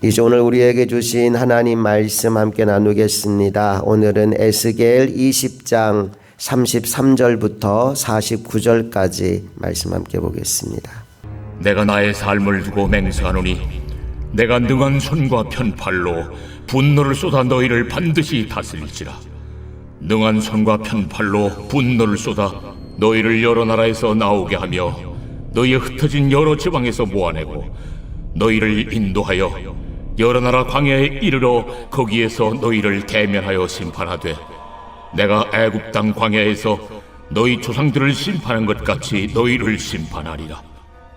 이제 오늘 우리에게 주신 하나님 말씀 함께 나누겠습니다. 오늘은 에스겔 20장 33절부터 49절까지 말씀 함께 보겠습니다. 내가 나의 삶을 두고 맹세하노니 내가 능한 손과 편팔로 분노를 쏟아 너희를 반드시 다스릴지라. 능한 손과 편팔로 분노를 쏟아 너희를 여러 나라에서 나오게 하며 너희의 흩어진 여러 지방에서 모아내고 너희를 인도하여 여러 나라 광야에 이르러 거기에서 너희를 대면하여 심판하되 내가 애굽 땅 광야에서 너희 조상들을 심판한 것 같이 너희를 심판하리라.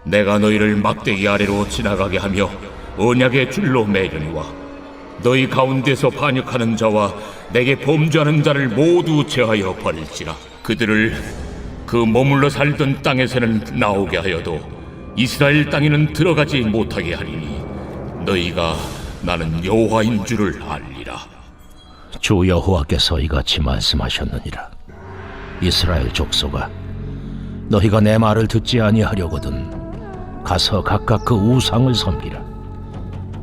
내가 너희를 막대기 아래로 지나가게 하며 언약의 줄로 매려니와 너희 가운데서 반역하는 자와 내게 범죄하는 자를 모두 제하여 버릴지라. 그들을 그 머물러 살던 땅에서는 나오게 하여도 이스라엘 땅에는 들어가지 못하게 하리니 너희가 나는 여호와인 줄을 알리라. 주 여호와께서 이같이 말씀하셨느니라. 이스라엘 족속아, 너희가 내 말을 듣지 아니하려거든 가서 각각 그 우상을 섬기라.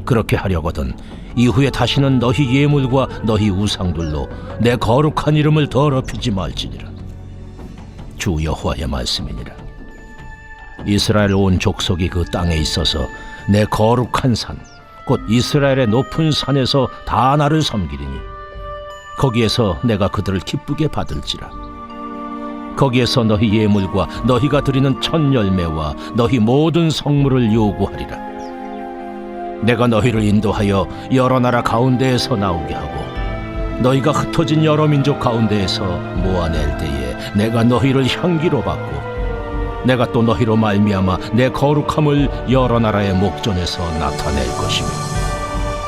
그렇게 하려거든 이후에 다시는 너희 예물과 너희 우상들로 내 거룩한 이름을 더럽히지 말지니라. 주 여호와의 말씀이니라. 이스라엘 온 족속이 그 땅에 있어서 내 거룩한 산 곧 이스라엘의 높은 산에서 다 나를 섬기리니 거기에서 내가 그들을 기쁘게 받을지라. 거기에서 너희 예물과 너희가 드리는 첫 열매와 너희 모든 성물을 요구하리라. 내가 너희를 인도하여 여러 나라 가운데에서 나오게 하고 너희가 흩어진 여러 민족 가운데에서 모아낼 때에 내가 너희를 향기로 받고 내가 또 너희로 말미암아 내 거룩함을 여러 나라의 목전에서 나타낼 것이며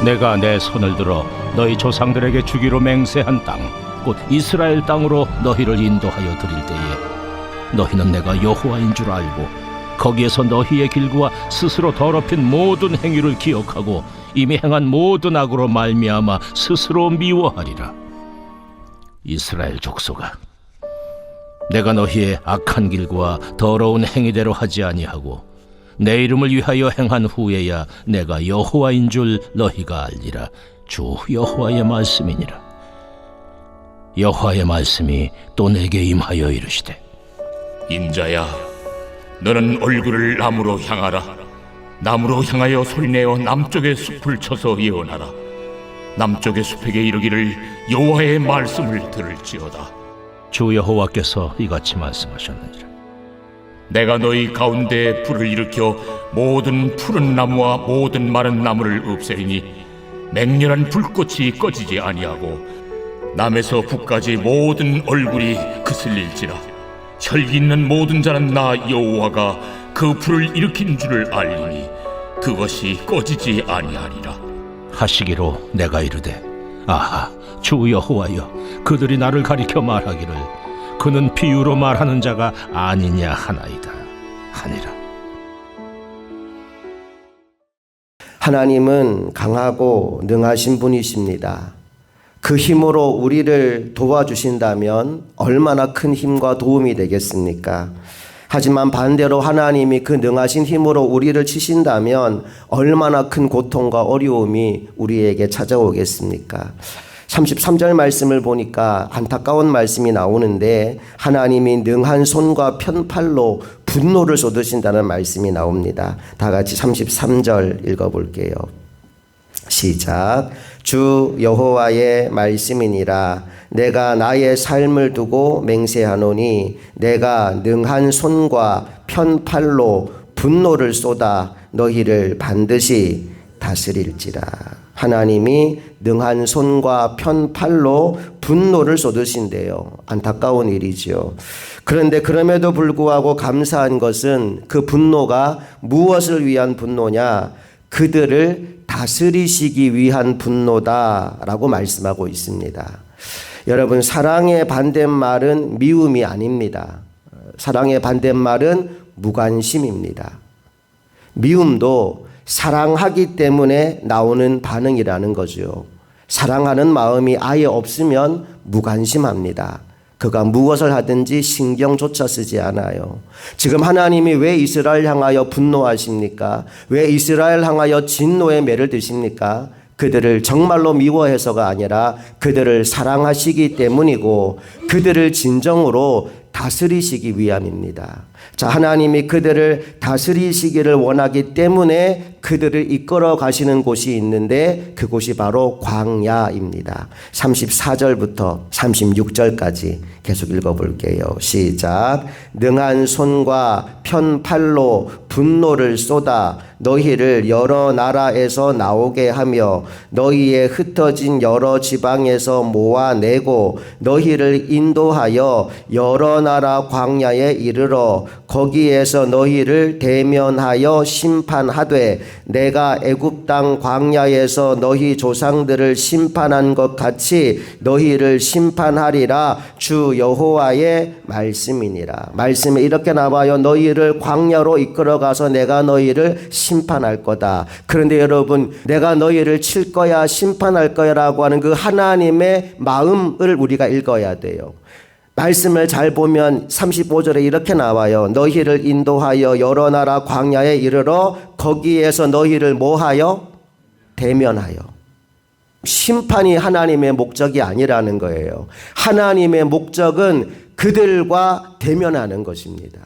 내가 내 손을 들어 너희 조상들에게 주기로 맹세한 땅 곧 이스라엘 땅으로 너희를 인도하여 드릴 때에 너희는 내가 여호와인 줄 알고 거기에서 너희의 길과 스스로 더럽힌 모든 행위를 기억하고 이미 행한 모든 악으로 말미암아 스스로 미워하리라. 이스라엘 족속아, 내가 너희의 악한 길과 더러운 행위대로 하지 아니하고 내 이름을 위하여 행한 후에야 내가 여호와인 줄 너희가 알리라. 주 여호와의 말씀이니라. 여호와의 말씀이 또 내게 임하여 이르시되 인자야, 너는 얼굴을 남으로 향하라. 남으로 향하여 소리내어 남쪽의 숲을 쳐서 예언하라. 남쪽의 숲에게 이르기를 여호와의 말씀을 들을지어다. 주 여호와께서 이같이 말씀하셨느니라. 내가 너희 가운데 불을 일으켜 모든 푸른 나무와 모든 마른 나무를 없애리니 맹렬한 불꽃이 꺼지지 아니하고 남에서 북까지 모든 얼굴이 그슬릴지라. 혈기 있는 모든 자는 나 여호와가 그 불을 일으킨 줄을 알리니 그것이 꺼지지 아니하리라. 하시기로 내가 이르되 아하, 주 여호와여, 그들이 나를 가리켜 말하기를 그는 비유로 말하는 자가 아니냐 하나이다 하니라. 하나님은 강하고 능하신 분이십니다. 그 힘으로 우리를 도와주신다면 얼마나 큰 힘과 도움이 되겠습니까? 하지만 반대로 하나님이 그 능하신 힘으로 우리를 치신다면 얼마나 큰 고통과 어려움이 우리에게 찾아오겠습니까? 33절 말씀을 보니까 안타까운 말씀이 나오는데 하나님이 능한 손과 편팔로 분노를 쏟으신다는 말씀이 나옵니다. 다 같이 33절 읽어볼게요. 시작. 주 여호와의 말씀이니라. 내가 나의 삶을 두고 맹세하노니 내가 능한 손과 편팔로 분노를 쏟아 너희를 반드시 다스릴지라. 하나님이 능한 손과 편팔로 분노를 쏟으신대요. 안타까운 일이지요. 그런데 그럼에도 불구하고 감사한 것은 그 분노가 무엇을 위한 분노냐? 그들을 다스리시기 위한 분노다라고 말씀하고 있습니다. 여러분, 사랑의 반대말은 미움이 아닙니다. 사랑의 반대말은 무관심입니다. 미움도 사랑하기 때문에 나오는 반응이라는 거죠. 사랑하는 마음이 아예 없으면 무관심합니다. 그가 무엇을 하든지 신경조차 쓰지 않아요. 지금 하나님이 왜 이스라엘 향하여 분노하십니까? 왜 이스라엘 향하여 진노의 매를 드십니까? 그들을 정말로 미워해서가 아니라 그들을 사랑하시기 때문이고 그들을 진정으로 다스리시기 위함입니다. 자, 하나님이 그들을 다스리시기를 원하기 때문에 그들을 이끌어 가시는 곳이 있는데 그곳이 바로 광야입니다. 34절부터 36절까지 계속 읽어볼게요. 시작. 능한 손과 편팔로 분노를 쏟아 너희를 여러 나라에서 나오게 하며 너희의 흩어진 여러 지방에서 모아내고 너희를 인도하여 여러 나라 광야에 이르러 거기에서 너희를 대면하여 심판하되 내가 애굽 땅 광야에서 너희 조상들을 심판한 것 같이 너희를 심판하리라. 주 여호와의 말씀이니라. 말씀에 이렇게 나와요. 너희를 광야로 이끌어가서 내가 너희를 심판할 거다. 그런데 여러분, 내가 너희를 칠 거야, 심판할 거야 라고 하는 그 하나님의 마음을 우리가 읽어야 돼요. 말씀을 잘 보면 35절에 이렇게 나와요. 너희를 인도하여 여러 나라 광야에 이르러 거기에서 너희를 뭐하여? 대면하여. 심판이 하나님의 목적이 아니라는 거예요. 하나님의 목적은 그들과 대면하는 것입니다.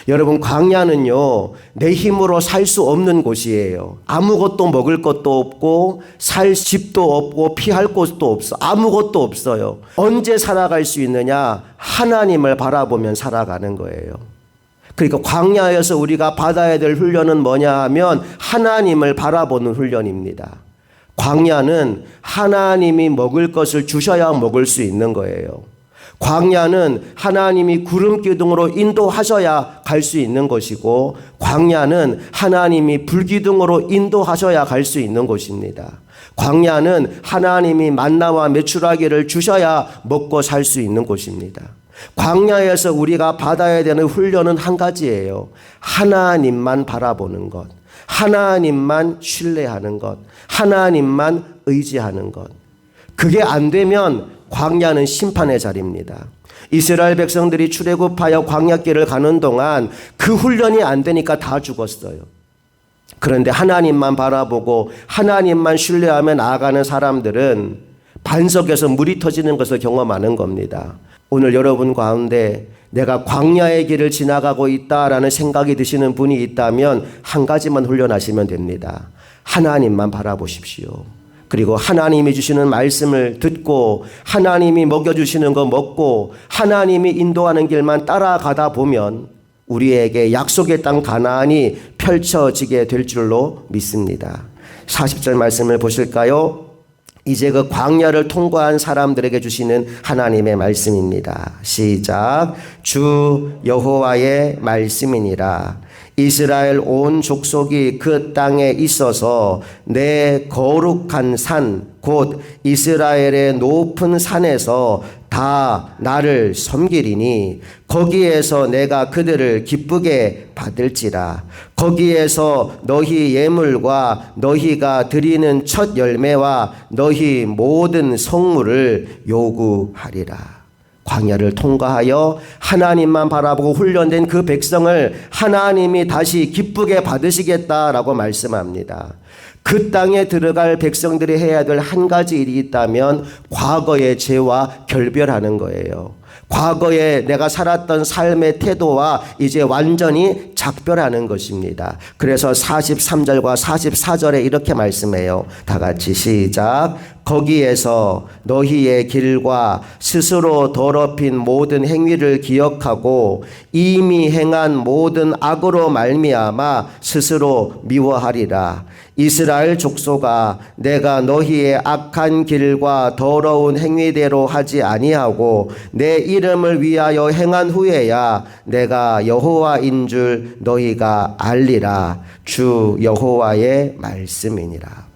여러분, 광야는요, 내 힘으로 살 수 없는 곳이에요. 아무것도 먹을 것도 없고 살 집도 없고 피할 곳도 없어. 아무것도 없어요. 언제 살아갈 수 있느냐? 하나님을 바라보면 살아가는 거예요. 그러니까 광야에서 우리가 받아야 될 훈련은 뭐냐 하면 하나님을 바라보는 훈련입니다. 광야는 하나님이 먹을 것을 주셔야 먹을 수 있는 거예요. 광야는 하나님이 구름 기둥으로 인도하셔야 갈 수 있는 것이고 광야는 하나님이 불기둥으로 인도하셔야 갈 수 있는 곳입니다. 광야는 하나님이 만나와 메추라기를 주셔야 먹고 살 수 있는 곳입니다. 광야에서 우리가 받아야 되는 훈련은 한 가지예요. 하나님만 바라보는 것, 하나님만 신뢰하는 것, 하나님만 의지하는 것. 그게 안 되면 광야는 심판의 자리입니다. 이스라엘 백성들이 출애굽하여 광야길을 가는 동안 그 훈련이 안 되니까 다 죽었어요. 그런데 하나님만 바라보고 하나님만 신뢰하며 나아가는 사람들은 반석에서 물이 터지는 것을 경험하는 겁니다. 오늘 여러분 가운데 내가 광야의 길을 지나가고 있다라는 생각이 드시는 분이 있다면 한 가지만 훈련하시면 됩니다. 하나님만 바라보십시오. 그리고 하나님이 주시는 말씀을 듣고 하나님이 먹여주시는 거 먹고 하나님이 인도하는 길만 따라가다 보면 우리에게 약속의 땅 가나안이 펼쳐지게 될 줄로 믿습니다. 40절 말씀을 보실까요? 이제 그 광야를 통과한 사람들에게 주시는 하나님의 말씀입니다. 시작. 주 여호와의 말씀이니라. 이스라엘 온 족속이 그 땅에 있어서 내 거룩한 산 곧 이스라엘의 높은 산에서 다 나를 섬기리니 거기에서 내가 그들을 기쁘게 받을지라. 거기에서 너희 예물과 너희가 드리는 첫 열매와 너희 모든 성물을 요구하리라. 광야를 통과하여 하나님만 바라보고 훈련된 그 백성을 하나님이 다시 기쁘게 받으시겠다라고 말씀합니다. 그 땅에 들어갈 백성들이 해야 될 한 가지 일이 있다면 과거의 죄와 결별하는 거예요. 과거에 내가 살았던 삶의 태도와 이제 완전히 작별하는 것입니다. 그래서 43절과 44절에 이렇게 말씀해요. 다 같이 시작. 거기에서 너희의 길과 스스로 더럽힌 모든 행위를 기억하고 이미 행한 모든 악으로 말미암아 스스로 미워하리라. 이스라엘 족속아, 내가 너희의 악한 길과 더러운 행위대로 하지 아니하고 내 이름을 위하여 행한 후에야 내가 여호와인 줄 너희가 알리라. 주 여호와의 말씀이니라.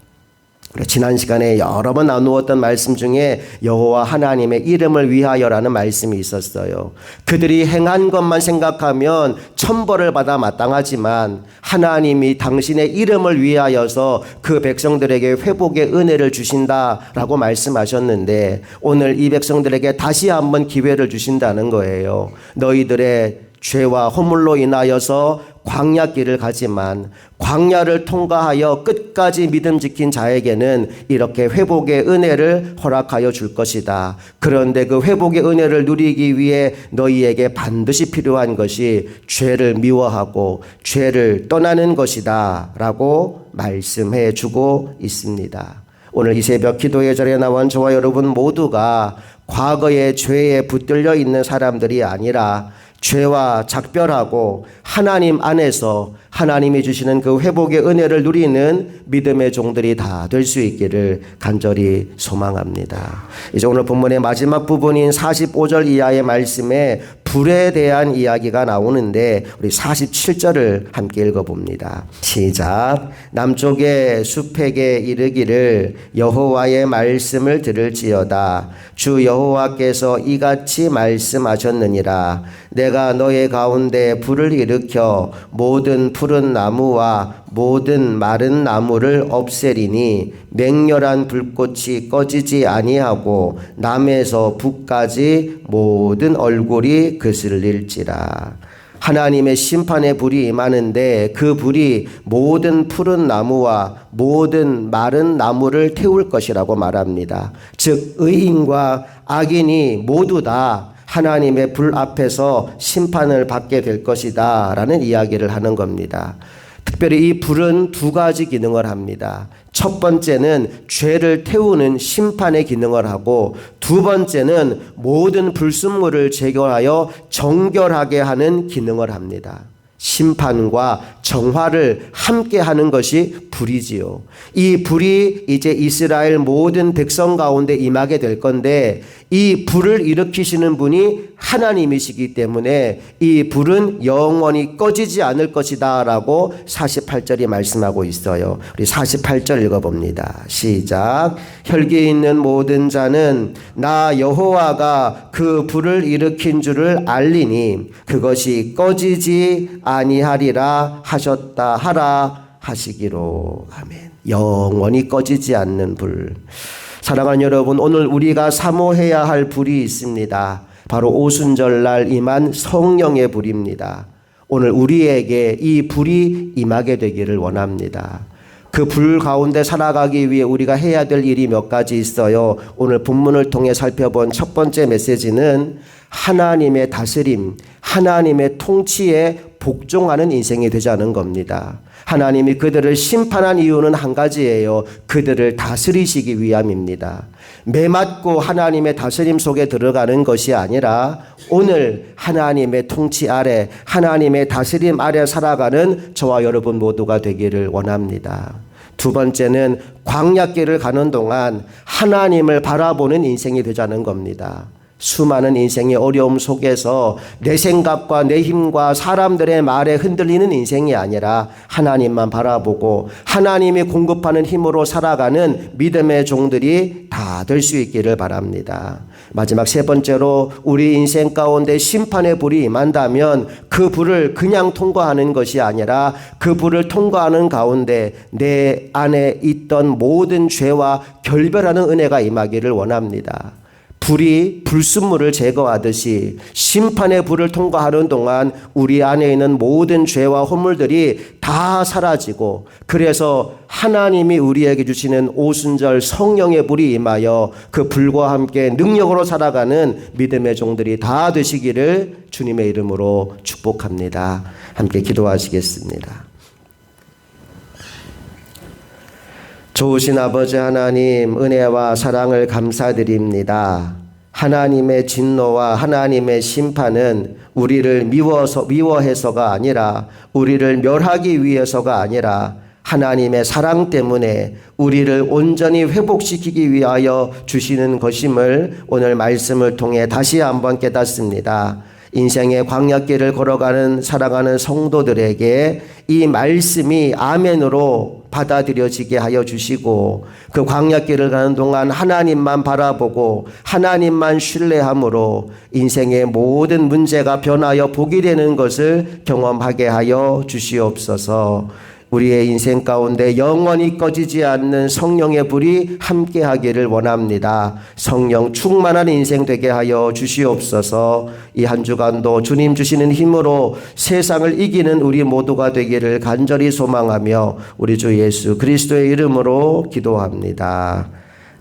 우리 지난 시간에 여러 번 나누었던 말씀 중에 여호와 하나님의 이름을 위하여라는 말씀이 있었어요. 그들이 행한 것만 생각하면 천벌을 받아 마땅하지만 하나님이 당신의 이름을 위하여서 그 백성들에게 회복의 은혜를 주신다라고 말씀하셨는데 오늘 이 백성들에게 다시 한번 기회를 주신다는 거예요. 너희들의 죄와 허물로 인하여서 광야길을 가지만 광야를 통과하여 끝까지 믿음 지킨 자에게는 이렇게 회복의 은혜를 허락하여 줄 것이다. 그런데 그 회복의 은혜를 누리기 위해 너희에게 반드시 필요한 것이 죄를 미워하고 죄를 떠나는 것이다 라고 말씀해 주고 있습니다. 오늘 이 새벽 기도의 자리에 나온 저와 여러분 모두가 과거의 죄에 붙들려 있는 사람들이 아니라 죄와 작별하고 하나님 안에서 하나님이 주시는 그 회복의 은혜를 누리는 믿음의 종들이 다 될 수 있기를 간절히 소망합니다. 이제 오늘 본문의 마지막 부분인 45절 이하의 말씀에 불에 대한 이야기가 나오는데 우리 47절을 함께 읽어봅니다. 시작. 남쪽의 숲에게 이르기를 여호와의 말씀을 들을지어다. 주 여호와께서 이같이 말씀하셨느니라. 내가 너의 가운데 불을 일으켜 모든 푸른 나무와 모든 마른 나무를 없애리니 맹렬한 불꽃이 꺼지지 아니하고 남에서 북까지 모든 얼굴이 그슬릴지라. 하나님의 심판의 불이 임하는데 그 불이 모든 푸른 나무와 모든 마른 나무를 태울 것이라고 말합니다. 즉 의인과 악인이 모두 다 하나님의 불 앞에서 심판을 받게 될 것이다 라는 이야기를 하는 겁니다. 특별히 이 불은 두 가지 기능을 합니다. 첫 번째는 죄를 태우는 심판의 기능을 하고 두 번째는 모든 불순물을 제거하여 정결하게 하는 기능을 합니다. 심판과 정화를 함께 하는 것이 불이지요. 이 불이 이제 이스라엘 모든 백성 가운데 임하게 될 건데 이 불을 일으키시는 분이 하나님이시기 때문에 이 불은 영원히 꺼지지 않을 것이다 라고 48절이 말씀하고 있어요. 우리 48절 읽어봅니다. 시작. 혈기 있는 모든 자는 나 여호와가 그 불을 일으킨 줄을 알리니 그것이 꺼지지 아니하리라 하셨다 하라 하시기로. 아멘. 영원히 꺼지지 않는 불. 사랑하는 여러분, 오늘 우리가 사모해야 할 불이 있습니다. 바로 오순절날 임한 성령의 불입니다. 오늘 우리에게 이 불이 임하게 되기를 원합니다. 그 불 가운데 살아가기 위해 우리가 해야 될 일이 몇 가지 있어요. 오늘 본문을 통해 살펴본 첫 번째 메시지는 하나님의 다스림, 하나님의 통치에 복종하는 인생이 되자는 겁니다. 하나님이 그들을 심판한 이유는 한 가지예요. 그들을 다스리시기 위함입니다. 매맞고 하나님의 다스림 속에 들어가는 것이 아니라 오늘 하나님의 통치 아래, 하나님의 다스림 아래 살아가는 저와 여러분 모두가 되기를 원합니다. 두 번째는 광야길을 가는 동안 하나님을 바라보는 인생이 되자는 겁니다. 수많은 인생의 어려움 속에서 내 생각과 내 힘과 사람들의 말에 흔들리는 인생이 아니라 하나님만 바라보고 하나님이 공급하는 힘으로 살아가는 믿음의 종들이 다 될 수 있기를 바랍니다. 마지막 세 번째로 우리 인생 가운데 심판의 불이 임한다면 그 불을 그냥 통과하는 것이 아니라 그 불을 통과하는 가운데 내 안에 있던 모든 죄와 결별하는 은혜가 임하기를 원합니다. 불이 불순물을 제거하듯이 심판의 불을 통과하는 동안 우리 안에 있는 모든 죄와 허물들이 다 사라지고 그래서 하나님이 우리에게 주시는 오순절 성령의 불이 임하여 그 불과 함께 능력으로 살아가는 믿음의 종들이 다 되시기를 주님의 이름으로 축복합니다. 함께 기도하시겠습니다. 좋으신 아버지 하나님, 은혜와 사랑을 감사드립니다. 하나님의 진노와 하나님의 심판은 우리를 미워해서가 아니라 우리를 멸하기 위해서가 아니라 하나님의 사랑 때문에 우리를 온전히 회복시키기 위하여 주시는 것임을 오늘 말씀을 통해 다시 한번 깨닫습니다. 인생의 광야길을 걸어가는 사랑하는 성도들에게 이 말씀이 아멘으로 받아들여지게 하여 주시고 그 광야길을 가는 동안 하나님만 바라보고 하나님만 신뢰함으로 인생의 모든 문제가 변하여 복이 되는 것을 경험하게 하여 주시옵소서. 우리의 인생 가운데 영원히 꺼지지 않는 성령의 불이 함께하기를 원합니다. 성령 충만한 인생 되게 하여 주시옵소서. 이 한 주간도 주님 주시는 힘으로 세상을 이기는 우리 모두가 되기를 간절히 소망하며 우리 주 예수 그리스도의 이름으로 기도합니다.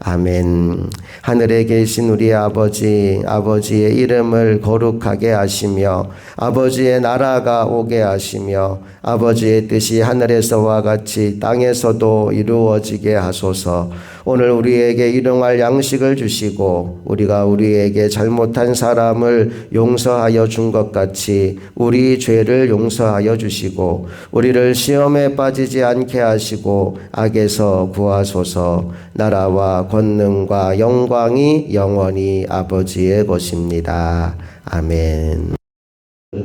아멘. 하늘에 계신 우리 아버지, 아버지의 이름을 거룩하게 하시며 아버지의 나라가 오게 하시며 아버지의 뜻이 하늘에서와 같이 땅에서도 이루어지게 하소서. 오늘 우리에게 일용할 양식을 주시고 우리가 우리에게 잘못한 사람을 용서하여 준 것 같이 우리 죄를 용서하여 주시고 우리를 시험에 빠지지 않게 하시고 악에서 구하소서. 나라와 권능과 영광이 영원히 아버지의 것입니다. 아멘.